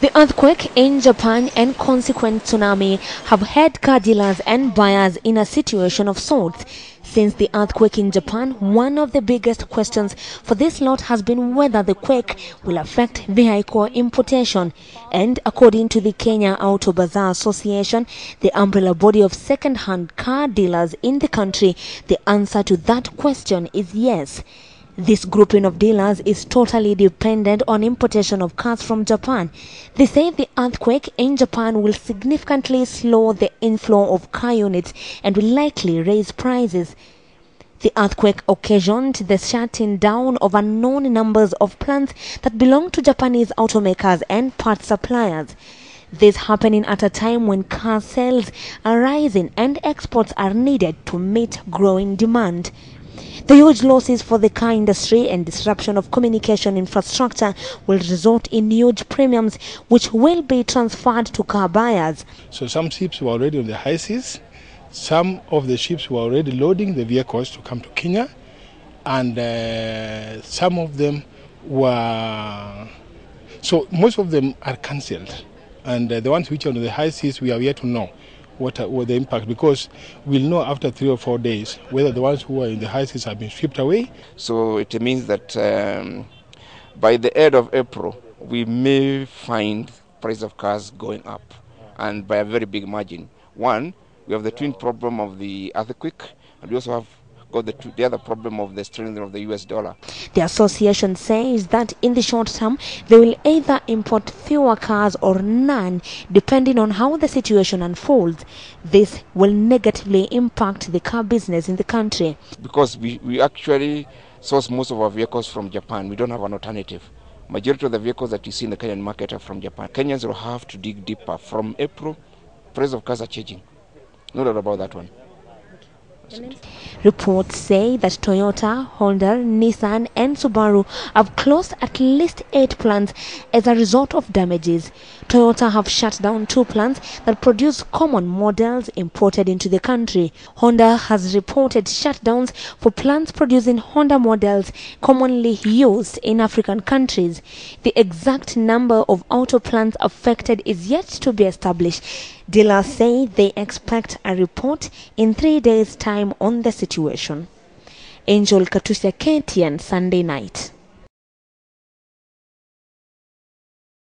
The earthquake in Japan and consequent tsunami have had car dealers and buyers in a situation of sorts. Since the earthquake in Japan, one of the biggest questions for this lot has been whether the quake will affect vehicle importation. And according to the Kenya Auto Bazaar Association, the umbrella body of second-hand car dealers in the country, the answer to that question is yes. This grouping of dealers is totally dependent on importation of cars from Japan. They say the earthquake in Japan will significantly slow the inflow of car units and will likely raise prices. The earthquake occasioned the shutting down of unknown numbers of plants that belong to Japanese automakers and part suppliers. This happening at a time when car sales are rising and exports are needed to meet growing demand. The huge losses for the car industry and disruption of communication infrastructure will result in huge premiums which will be transferred to car buyers. So some ships were already on the high seas. Some of the ships were already loading the vehicles to come to Kenya, and some of them were... So most of them are cancelled, and the ones which are on the high seas, we are yet to know what the impact, because we'll know after 3 or 4 days whether the ones who are in the high seas have been swept away. So it means that by the end of April, we may find price of cars going up, and by a very big margin. One, we have the twin problem of the earthquake, and we also have got the other problem of the strengthening of the US dollar. The association says that in the short term, they will either import fewer cars or none, depending on how the situation unfolds. This will negatively impact the car business in the country. Because we actually source most of our vehicles from Japan. We don't have an alternative. Majority of the vehicles that you see in the Kenyan market are from Japan. Kenyans will have to dig deeper. From April, price of cars are changing. No doubt about that one. Reports say that Toyota, Honda, Nissan and Subaru have closed at least 8 plants as a result of damages. Toyota have shut down 2 plants that produce common models imported into the country. Honda has reported shutdowns for plants producing Honda models commonly used in African countries. The exact number of auto plants affected is yet to be established. Dealers say they expect a report in 3 days' time on the situation. Angel Katusha, KTN, Sunday night.